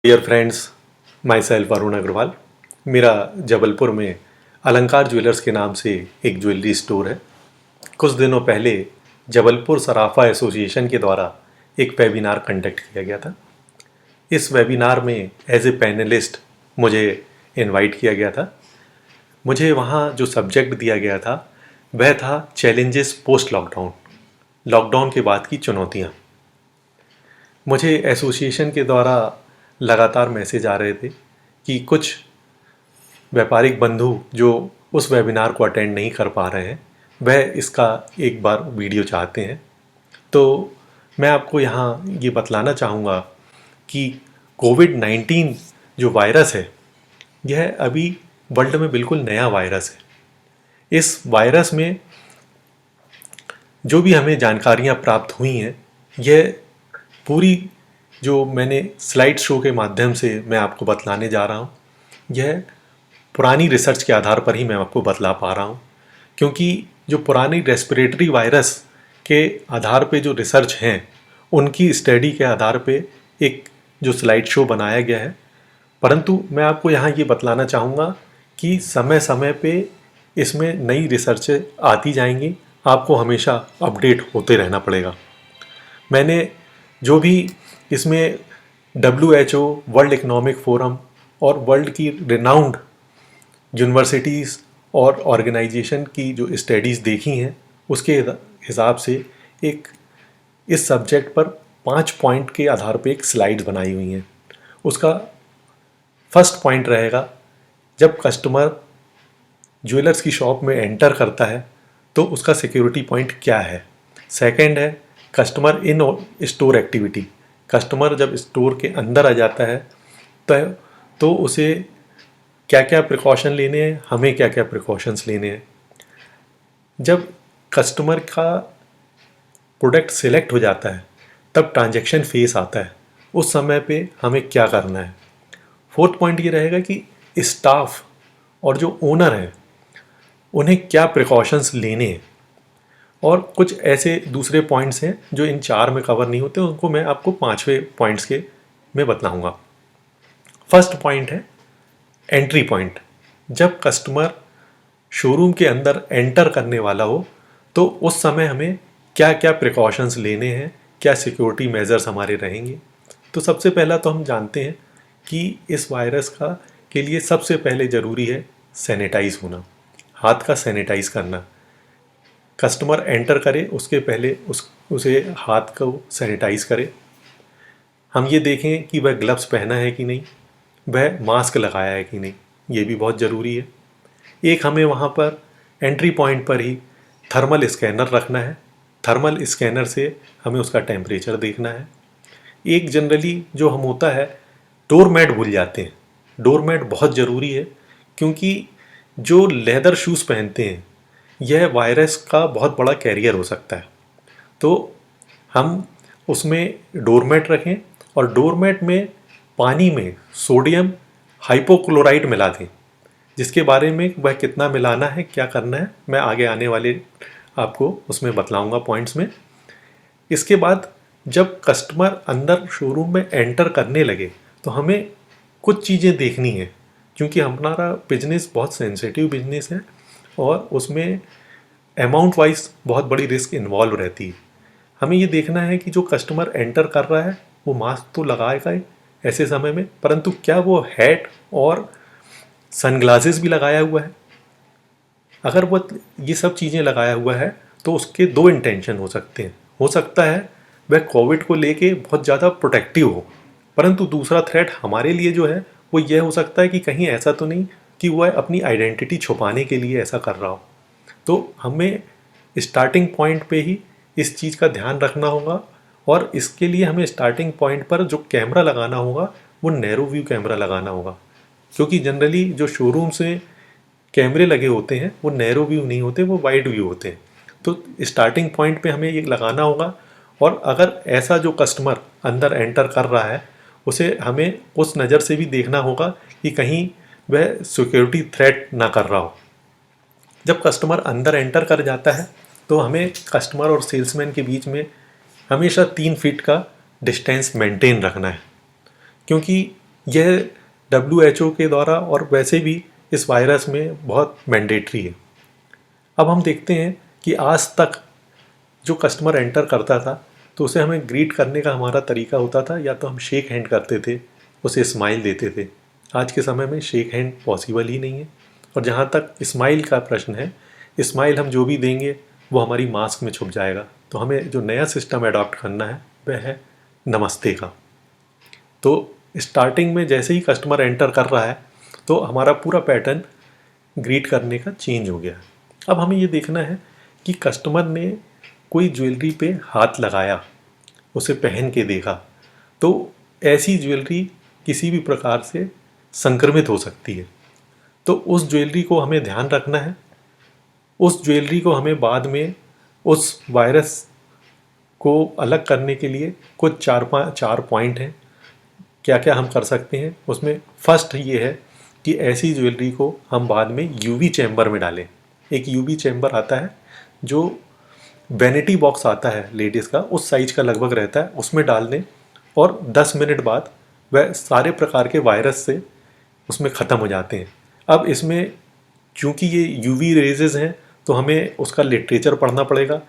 Dear friends, my self Arun Agarwal. मेरा जबलपुर में अलंकार ज्वेलर्स के नाम से एक ज्वेलरी स्टोर है। कुछ दिनों पहले जबलपुर सराफा एसोसिएशन के द्वारा एक वेबिनार कंडक्ट किया गया था। इस वेबिनार में एज ए पैनलिस्ट मुझे इनवाइट किया गया था। मुझे वहाँ जो सब्जेक्ट दिया गया था वह था चैलेंजेस पोस्ट लॉकडाउन, लॉकडाउन के बाद की चुनौतियाँ। मुझे एसोसिएशन के द्वारा लगातार मैसेज आ रहे थे कि कुछ व्यापारिक बंधु जो उस वेबिनार को अटेंड नहीं कर पा रहे हैं वह इसका एक बार वीडियो चाहते हैं। तो मैं आपको यहाँ ये बतलाना चाहूँगा कि कोविड-19 जो वायरस है यह अभी वर्ल्ड में बिल्कुल नया वायरस है। इस वायरस में जो भी हमें जानकारियाँ प्राप्त हुई हैं यह पूरी जो मैंने स्लाइड शो के माध्यम से मैं आपको बतलाने जा रहा हूँ, यह पुरानी रिसर्च के आधार पर ही मैं आपको बतला पा रहा हूँ। क्योंकि जो पुरानी रेस्पिरेटरी वायरस के आधार पे जो रिसर्च हैं उनकी स्टडी के आधार पे एक जो स्लाइड शो बनाया गया है। परंतु मैं आपको यहाँ ये बतलाना चाहूँगा कि समय समय पे इसमें नई रिसर्च आती जाएंगी, आपको हमेशा अपडेट होते रहना पड़ेगा। मैंने जो भी इसमें WHO, वर्ल्ड इकोनॉमिक फोरम और वर्ल्ड की रिनाउंड यूनिवर्सिटीज़ और ऑर्गेनाइजेशन की जो स्टडीज़ देखी हैं उसके हिसाब से एक इस सब्जेक्ट पर 5 पॉइंट के आधार पे एक स्लाइड्स बनाई हुई हैं। उसका फर्स्ट पॉइंट रहेगा, जब कस्टमर ज्वेलर्स की शॉप में एंटर करता है तो उसका सिक्योरिटी पॉइंट क्या है। सेकंड है customer in store activity, customer जब स्टोर के अंदर आ जाता है तो उसे क्या क्या प्रिकॉशन लेने हैं, हमें क्या क्या प्रिकॉशंस लेने हैं। जब कस्टमर का प्रोडक्ट सिलेक्ट हो जाता है तब ट्रांजैक्शन फेस आता है, उस समय पे हमें क्या करना है। फोर्थ पॉइंट ये रहेगा कि स्टाफ और जो ओनर हैं उन्हें क्या प्रिकॉशंस लेने हैं। और कुछ ऐसे दूसरे पॉइंट्स हैं जो इन 4 में कवर नहीं होते, उनको मैं आपको 5वें पॉइंट्स के में बतलाऊंगा। फर्स्ट पॉइंट है एंट्री पॉइंट। जब कस्टमर शोरूम के अंदर एंटर करने वाला हो तो उस समय हमें क्या क्या प्रिकॉशंस लेने हैं, क्या सिक्योरिटी मेजर्स हमारे रहेंगे। तो सबसे पहला तो हम जानते हैं कि इस वायरस का के लिए सबसे पहले ज़रूरी है सैनिटाइज होना, हाथ का सैनिटाइज करना। कस्टमर एंटर करे उसके पहले उसे हाथ को सैनिटाइज करे। हम ये देखें कि वह ग्लव्स पहना है कि नहीं, वह मास्क लगाया है कि नहीं, ये भी बहुत ज़रूरी है। एक हमें वहाँ पर एंट्री पॉइंट पर ही थर्मल स्कैनर रखना है। थर्मल स्कैनर से हमें उसका टेम्परेचर देखना है। एक जनरली जो हम होता है डोर मैट भूल जाते हैं। डोर मैट बहुत ज़रूरी है क्योंकि जो लेदर शूज़ पहनते हैं यह वायरस का बहुत बड़ा कैरियर हो सकता है। तो हम उसमें डोरमेट रखें और डोरमेट में पानी में सोडियम हाइपोक्लोराइड मिला दें, जिसके बारे में वह कितना मिलाना है, क्या करना है, मैं आगे आने वाले आपको उसमें बतलाऊंगा पॉइंट्स में। इसके बाद जब कस्टमर अंदर शोरूम में एंटर करने लगे तो हमें कुछ चीज़ें देखनी है, क्योंकि हमारा बिजनेस बहुत सेंसिटिव बिजनेस है और उसमें अमाउंट वाइज बहुत बड़ी रिस्क इन्वॉल्व रहती है। हमें ये देखना है कि जो कस्टमर एंटर कर रहा है वो मास्क तो लगाएगा ही ऐसे समय में, परंतु क्या वो हैट और सनग्लासेस भी लगाया हुआ है। अगर वो ये सब चीज़ें लगाया हुआ है तो उसके 2 इंटेंशन हो सकते हैं। हो सकता है वह कोविड को लेके बहुत ज़्यादा प्रोटेक्टिव हो, परंतु दूसरा थ्रेट हमारे लिए जो है वो यह हो सकता है कि कहीं ऐसा तो नहीं कि वह अपनी आइडेंटिटी छुपाने के लिए ऐसा कर रहा हो। तो हमें स्टार्टिंग पॉइंट पे ही इस चीज़ का ध्यान रखना होगा और इसके लिए हमें स्टार्टिंग पॉइंट पर जो कैमरा लगाना होगा वो नैरो व्यू कैमरा लगाना होगा, क्योंकि जनरली जो शोरूम से कैमरे लगे होते हैं वो नैरो व्यू नहीं होते, वो वाइड व्यू होते हैं। तो स्टार्टिंग पॉइंट पे हमें ये लगाना होगा। और अगर ऐसा जो कस्टमर अंदर एंटर कर रहा है उसे हमें उस नज़र से भी देखना होगा कि कहीं वह सिक्योरिटी थ्रेट ना कर रहा हो। जब कस्टमर अंदर एंटर कर जाता है तो हमें कस्टमर और सेल्समैन के बीच में हमेशा 3 फीट का डिस्टेंस मेंटेन रखना है, क्योंकि यह WHO के द्वारा और वैसे भी इस वायरस में बहुत मैंडेटरी है। अब हम देखते हैं कि आज तक जो कस्टमर एंटर करता था तो उसे हमें ग्रीट करने का हमारा तरीका होता था, या तो हम शेक हैंड करते थे, उसे स्माइल देते थे। आज के समय में शेक हैंड पॉसिबल ही नहीं है। और जहाँ तक स्माइल का प्रश्न है, स्माइल हम जो भी देंगे वो हमारी मास्क में छुप जाएगा। तो हमें जो नया सिस्टम अडॉप्ट करना है वह है नमस्ते का। तो स्टार्टिंग में जैसे ही कस्टमर एंटर कर रहा है तो हमारा पूरा पैटर्न ग्रीट करने का चेंज हो गया। अब हमें ये देखना है कि कस्टमर ने कोई ज्वेलरी पे हाथ लगाया, उसे पहन के देखा, तो ऐसी ज्वेलरी किसी भी प्रकार से संक्रमित हो सकती है। तो उस ज्वेलरी को हमें ध्यान रखना है। उस ज्वेलरी को हमें बाद में उस वायरस को अलग करने के लिए कुछ चार पॉइंट हैं। क्या क्या हम कर सकते हैं उसमें, फर्स्ट ये है कि ऐसी ज्वेलरी को हम बाद में यूवी चैम्बर में डालें। एक यूवी चैम्बर आता है जो वैनिटी बॉक्स आता है लेडीज़ का, उस साइज का लगभग रहता है, उसमें डाल दें और 10 मिनट बाद वह सारे प्रकार के वायरस से उसमें ख़त्म हो जाते हैं। अब इसमें चूँकि ये यूवी रेजेस हैं तो हमें उसका लिटरेचर पढ़ना पड़ेगा,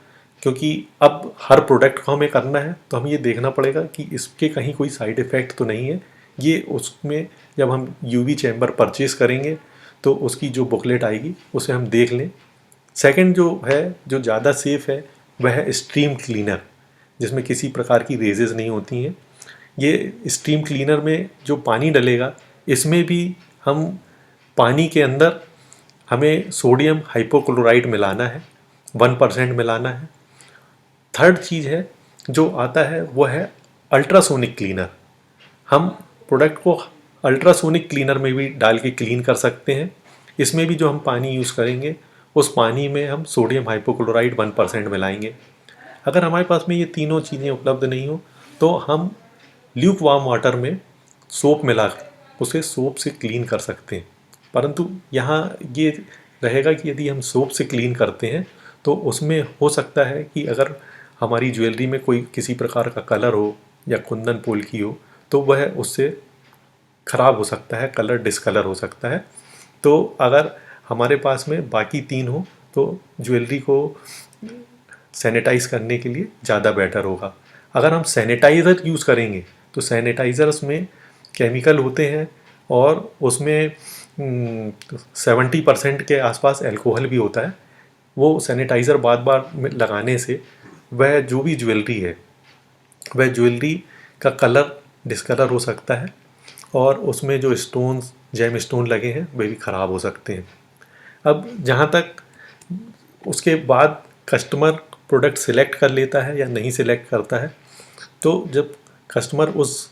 क्योंकि अब हर प्रोडक्ट को हमें करना है तो हमें ये देखना पड़ेगा कि इसके कहीं कोई साइड इफ़ेक्ट तो नहीं है। ये उसमें जब हम यूवी चैम्बर परचेज़ करेंगे तो उसकी जो बुकलेट आएगी उसे हम देख लें। सेकंड जो है, जो ज़्यादा सेफ़ है, वह है स्ट्रीम क्लीनर, जिसमें किसी प्रकार की रेजेस नहीं होती हैं। ये स्ट्रीम क्लीनर में जो पानी डलेगा, इसमें भी हम पानी के अंदर हमें सोडियम हाइपोक्लोराइड मिलाना है, 1% मिलाना है। थर्ड चीज़ है जो आता है वो है अल्ट्रासोनिक क्लीनर। हम प्रोडक्ट को अल्ट्रासोनिक क्लीनर में भी डाल के क्लीन कर सकते हैं। इसमें भी जो हम पानी यूज़ करेंगे उस पानी में हम सोडियम हाइपोक्लोराइड 1% मिलाएंगे। अगर हमारे पास में ये तीनों चीज़ें उपलब्ध नहीं हो तो हम ल्यूक वार्म वाटर में सोप मिला उसे सोप से क्लीन कर सकते हैं। परंतु यहाँ ये रहेगा कि यदि हम सोप से क्लीन करते हैं तो उसमें हो सकता है कि अगर हमारी ज्वेलरी में कोई किसी प्रकार का कलर हो या कुंदन पोल की हो तो वह उससे ख़राब हो सकता है, कलर डिसकलर हो सकता है। तो अगर हमारे पास में बाकी तीन हो तो ज्वेलरी को सैनिटाइज़ करने के लिए ज़्यादा बेटर होगा। अगर हम सैनिटाइज़र यूज़ करेंगे तो सैनिटाइज़र्स में केमिकल होते हैं और उसमें 70% के आसपास अल्कोहल भी होता है। वो सैनिटाइज़र बार बार लगाने से वह जो भी ज्वेलरी है वह ज्वेलरी का कलर डिसकलर हो सकता है और उसमें जो स्टोन्स जेम स्टोन लगे हैं वे भी ख़राब हो सकते हैं। अब जहाँ तक उसके बाद कस्टमर प्रोडक्ट सिलेक्ट कर लेता है या नहीं सिलेक्ट करता है, तो जब कस्टमर उस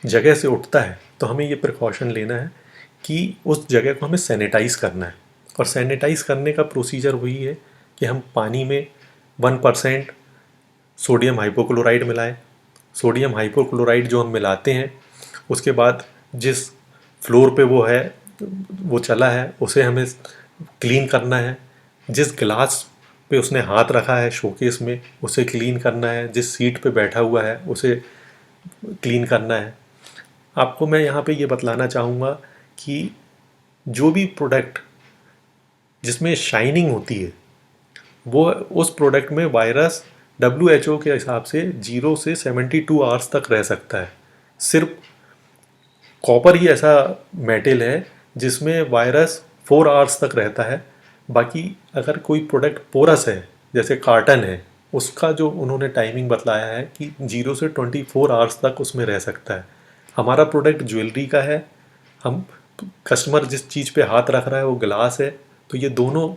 जगह से उठता है तो हमें ये प्रिकॉशन लेना है कि उस जगह को हमें सैनिटाइज़ करना है। और सैनिटाइज़ करने का प्रोसीजर वही है कि हम पानी में 1% सोडियम हाइपोक्लोराइड मिलाएं। सोडियम हाइपोक्लोराइड जो हम मिलाते हैं उसके बाद जिस फ्लोर पे वो चला है उसे हमें क्लीन करना है। जिस गिलास पे उसने हाथ रखा है शोकेस में उसे क्लीन करना है। जिस सीट पे बैठा हुआ है उसे क्लीन करना है। आपको मैं यहाँ पे ये बतलाना चाहूँगा कि जो भी प्रोडक्ट जिसमें शाइनिंग होती है वो उस प्रोडक्ट में वायरस WHO के हिसाब से 0 से 72 आवर्स तक रह सकता है। सिर्फ कॉपर ही ऐसा मेटल है जिसमें वायरस 4 आवर्स तक रहता है। बाकी अगर कोई प्रोडक्ट पोरस है जैसे कार्टन है, उसका जो उन्होंने टाइमिंग बतलाया है कि 0 से 24 आवर्स तक उसमें रह सकता है। हमारा प्रोडक्ट ज्वेलरी का है, हम कस्टमर जिस चीज़ पे हाथ रख रहा है वो ग्लास है, तो ये दोनों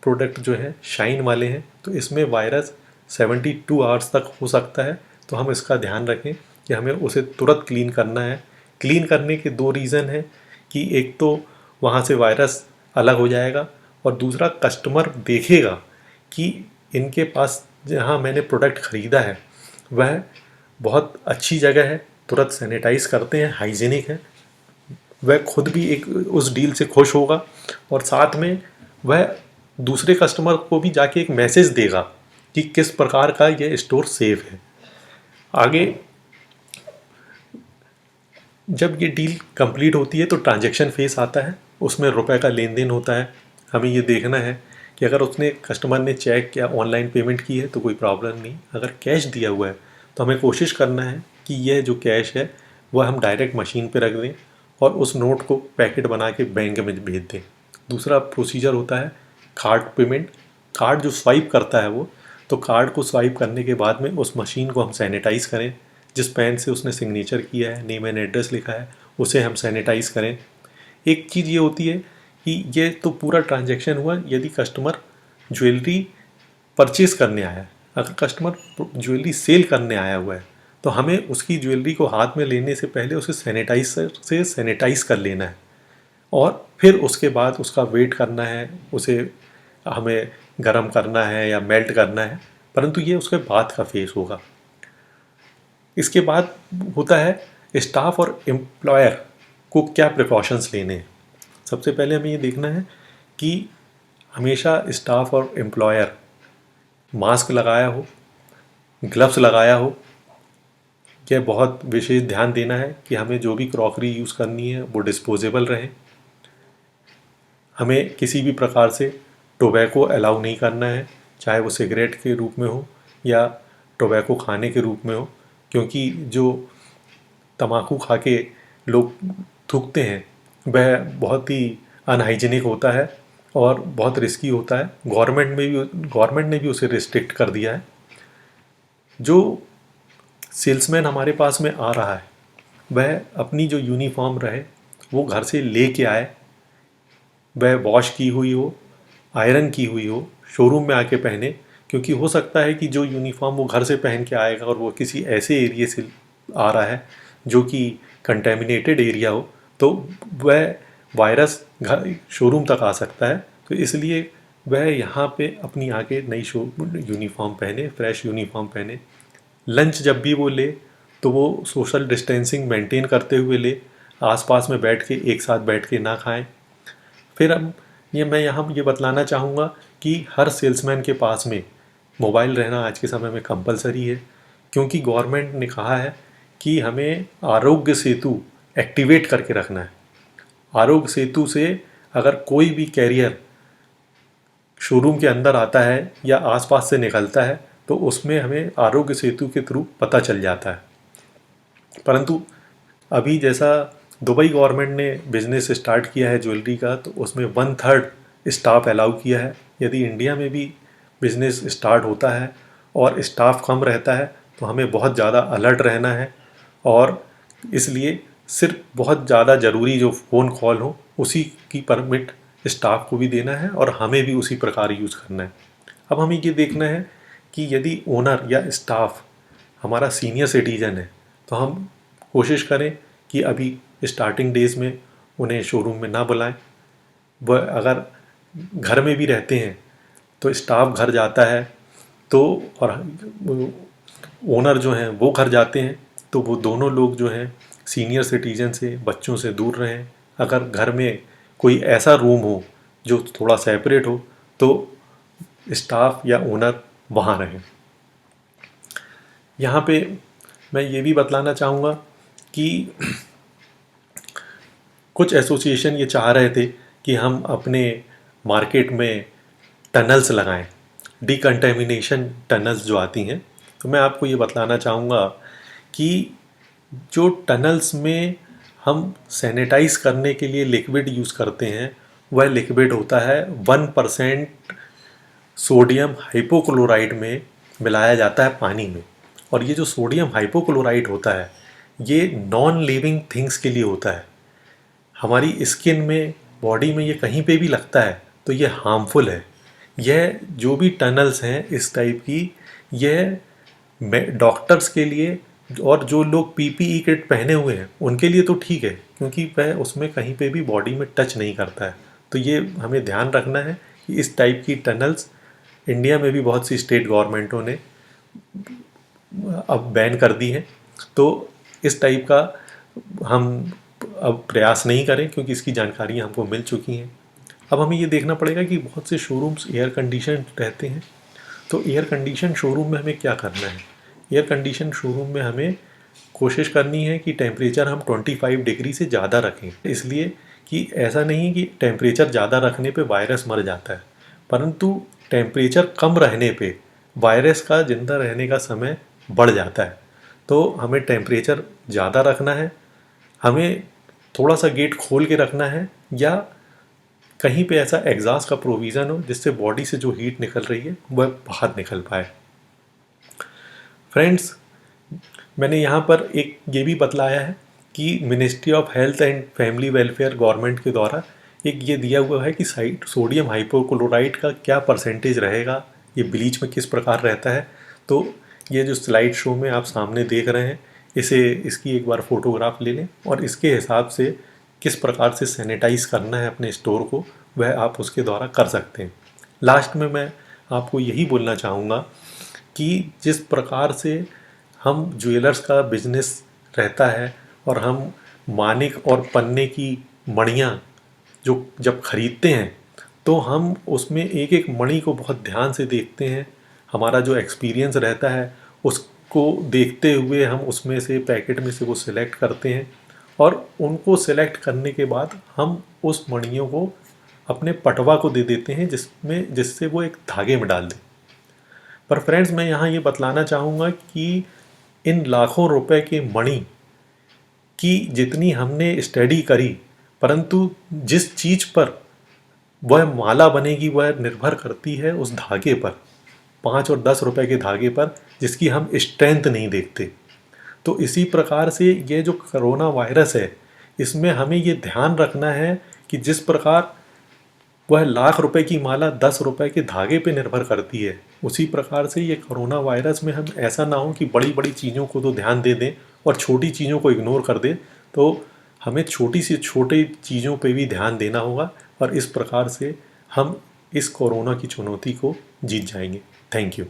प्रोडक्ट जो हैं शाइन वाले हैं, तो इसमें वायरस 72 आवर्स तक हो सकता है। तो हम इसका ध्यान रखें कि हमें उसे तुरंत क्लीन करना है। क्लीन करने के दो रीज़न हैं कि एक तो वहाँ से वायरस अलग हो जाएगा और दूसरा कस्टमर देखेगा कि इनके पास जहाँ मैंने प्रोडक्ट ख़रीदा है वह बहुत अच्छी जगह है, तुरंत सैनिटाइज़ करते हैं, हाइजीनिक है। वह खुद भी एक उस डील से खुश होगा और साथ में वह दूसरे कस्टमर को भी जाके एक मैसेज देगा कि किस प्रकार का ये स्टोर सेफ है। आगे जब ये डील कंप्लीट होती है तो ट्रांजैक्शन फेस आता है, उसमें रुपए का लेन देन होता है। हमें ये देखना है कि अगर उसने कस्टमर ने चेक या ऑनलाइन पेमेंट की है तो कोई प्रॉब्लम नहीं, अगर कैश दिया हुआ है तो हमें कोशिश करना है कि यह जो कैश है वह हम डायरेक्ट मशीन पे रख दें और उस नोट को पैकेट बना के बैंक में भेज दें। दूसरा प्रोसीजर होता है कार्ड पेमेंट। कार्ड जो स्वाइप करता है वो, तो कार्ड को स्वाइप करने के बाद में उस मशीन को हम सैनिटाइज़ करें। जिस पेन से उसने सिग्नेचर किया है, नेम एंड एड्रेस लिखा है, उसे हम सैनिटाइज़ करें। एक चीज़ ये होती है कि ये तो पूरा ट्रांजैक्शन हुआ यदि कस्टमर ज्वेलरी परचेज़ करने आया है। अगर कस्टमर ज्वेलरी सेल करने आया हुआ है तो हमें उसकी ज्वेलरी को हाथ में लेने से पहले उसे सैनिटाइज़र से सैनिटाइज़ कर लेना है और फिर उसके बाद उसका वेट करना है, उसे हमें गर्म करना है या मेल्ट करना है, परंतु ये उसके बाद का फेस होगा। इसके बाद होता है स्टाफ और एम्प्लॉयर को क्या प्रिकॉशंस लेने हैं। सबसे पहले हमें ये देखना है कि हमेशा स्टाफ और एम्प्लॉयर मास्क लगाया हो, ग्लव्स लगाया हो। यह बहुत विशेष ध्यान देना है कि हमें जो भी क्रॉकरी यूज़ करनी है वो डिस्पोजेबल रहे। हमें किसी भी प्रकार से टोबैको अलाउ नहीं करना है, चाहे वो सिगरेट के रूप में हो या टोबैको खाने के रूप में हो, क्योंकि जो तम्बाकू खा के लोग थूकते हैं वह बहुत ही अनहाइजीनिक होता है और बहुत रिस्की होता है। गवर्नमेंट ने भी उसे रिस्ट्रिक्ट कर दिया है। जो सेल्समैन हमारे पास में आ रहा है वह अपनी जो यूनिफॉर्म रहे वो घर से ले के आए, वह वॉश की हुई हो, आयरन की हुई हो, शोरूम में आके पहने। क्योंकि हो सकता है कि जो यूनिफॉर्म वो घर से पहन के आएगा और वो किसी ऐसे एरिया से आ रहा है जो कि कंटेमिनेटेड एरिया हो, तो वह वायरस घर शोरूम तक आ सकता है। तो इसलिए वह यहाँ पे अपनी आके नई यूनिफॉर्म पहने, फ्रेश यूनिफॉर्म पहने। लंच जब भी वो ले तो वो सोशल डिस्टेंसिंग मेंटेन करते हुए ले, आसपास में बैठ के एक साथ बैठ के ना खाएं। फिर अब मैं यहाँ ये बतलाना चाहूँगा कि हर सेल्समैन के पास में मोबाइल रहना आज के समय में कंपलसरी है, क्योंकि गवर्नमेंट ने कहा है कि हमें आरोग्य सेतु एक्टिवेट करके रखना है। आरोग्य सेतु से अगर कोई भी कैरियर शोरूम के अंदर आता है या आसपास से निकलता है तो उसमें हमें आरोग्य सेतु के थ्रू पता चल जाता है। परंतु अभी जैसा दुबई गवर्नमेंट ने बिज़नेस स्टार्ट किया है ज्वेलरी का, तो उसमें 1/3 स्टाफ अलाउ किया है। यदि इंडिया में भी बिज़नेस स्टार्ट होता है और स्टाफ कम रहता है तो हमें बहुत ज़्यादा अलर्ट रहना है और इसलिए सिर्फ बहुत ज़्यादा ज़रूरी जो फ़ोन कॉल हो उसी की परमिट स्टाफ को भी देना है और हमें भी उसी प्रकार यूज़ करना है। अब हमें ये देखना है कि यदि ओनर या स्टाफ हमारा सीनियर सिटीजन है तो हम कोशिश करें कि अभी स्टार्टिंग डेज़ में उन्हें शोरूम में ना बुलाएं। वह अगर घर में भी रहते हैं तो स्टाफ घर जाता है तो, और ओनर जो हैं वो घर जाते हैं, तो वो दोनों लोग जो हैं सीनियर सिटीजन से, बच्चों से दूर रहें। अगर घर में कोई ऐसा रूम हो जो थोड़ा सेपरेट हो तो स्टाफ या ओनर वहाँ रहें। यहाँ पे मैं ये भी बतलाना चाहूँगा कि कुछ एसोसिएशन ये चाह रहे थे कि हम अपने मार्केट में टनल्स लगाएं, डिकंटेमिनेशन टनल्स जो आती हैं। तो मैं आपको ये बतलाना चाहूँगा कि जो टनल्स में हम सैनिटाइज़ करने के लिए लिक्विड यूज़ करते हैं वह लिक्विड होता है 1% सोडियम हाइपोक्लोराइड में मिलाया जाता है पानी में। और ये जो सोडियम हाइपोक्लोराइड होता है ये नॉन लिविंग थिंग्स के लिए होता है। हमारी स्किन में, बॉडी में ये कहीं पे भी लगता है तो ये हार्मफुल है। यह जो भी टनल्स हैं इस टाइप की, यह डॉक्टर्स के लिए और जो लोग पीपीई किट पहने हुए हैं उनके लिए तो ठीक है, क्योंकि वह उसमें कहीं पे भी बॉडी में टच नहीं करता है। तो ये हमें ध्यान रखना है कि इस टाइप की टनल्स इंडिया में भी बहुत सी स्टेट गवर्नमेंटों ने अब बैन कर दी है। तो इस टाइप का हम अब प्रयास नहीं करें, क्योंकि इसकी जानकारियाँ हमको मिल चुकी हैं। अब हमें ये देखना पड़ेगा कि बहुत से शोरूम्स एयर कंडीशन रहते हैं, तो एयर कंडीशन शोरूम में हमें क्या करना है। एयर कंडीशन शोरूम में हमें कोशिश करनी है कि टेम्परेचर हम 25 डिग्री से ज़्यादा रखें, इसलिए कि ऐसा नहीं है कि टेम्परेचर ज़्यादा रखने पे वायरस मर जाता है, परंतु टेम्परेचर कम रहने पे वायरस का ज़िंदा रहने का समय बढ़ जाता है। तो हमें टेम्परेचर ज़्यादा रखना है, हमें थोड़ा सा गेट खोल के रखना है, या कहीं पे ऐसा एग्जॉस्ट का प्रोविज़न हो जिससे बॉडी से जो हीट निकल रही है वह बाहर निकल पाए। फ्रेंड्स, मैंने यहाँ पर एक ये भी बतलाया है कि ministry of health and family welfare government के द्वारा एक ये दिया हुआ है कि सोडियम हाइपोक्लोराइड का क्या परसेंटेज रहेगा, ये ब्लीच में किस प्रकार रहता है। तो ये जो स्लाइड शो में आप सामने देख रहे हैं, इसकी एक बार फोटोग्राफ ले लें और इसके हिसाब से किस प्रकार से सैनिटाइज करना है अपने स्टोर को, वह आप उसके द्वारा कर सकते हैं। लास्ट में मैं आपको यही बोलना चाहूँगा कि जिस प्रकार से हम ज्वेलर्स का बिजनेस रहता है और हम मानिक और पन्ने की मणियाँ जो जब खरीदते हैं तो हम उसमें एक एक मणि को बहुत ध्यान से देखते हैं। हमारा जो एक्सपीरियंस रहता है उसको देखते हुए हम उसमें से पैकेट में से वो सिलेक्ट करते हैं और उनको सिलेक्ट करने के बाद हम उस मणियों को अपने पटवा को दे देते हैं जिससे वो एक धागे में डाल दें। पर फ्रेंड्स, मैं यहाँ ये बतलाना चाहूँगा कि इन लाखों रुपए के मणि की जितनी हमने स्टडी करी, परंतु जिस चीज़ पर वह माला बनेगी वह निर्भर करती है उस धागे पर, 5 और 10 रुपए के धागे पर, जिसकी हम स्ट्रेंथ नहीं देखते। तो इसी प्रकार से ये जो कोरोना वायरस है, इसमें हमें ये ध्यान रखना है कि जिस प्रकार वह लाख रुपए की माला 10 रुपए के धागे पे निर्भर करती है, उसी प्रकार से ये कोरोना वायरस में हम ऐसा ना हो कि बड़ी बड़ी चीज़ों को तो ध्यान दे दें और छोटी चीज़ों को इग्नोर कर दें। तो हमें छोटी सी छोटी चीज़ों पे भी ध्यान देना होगा और इस प्रकार से हम इस कोरोना की चुनौती को जीत जाएंगे। Thank you.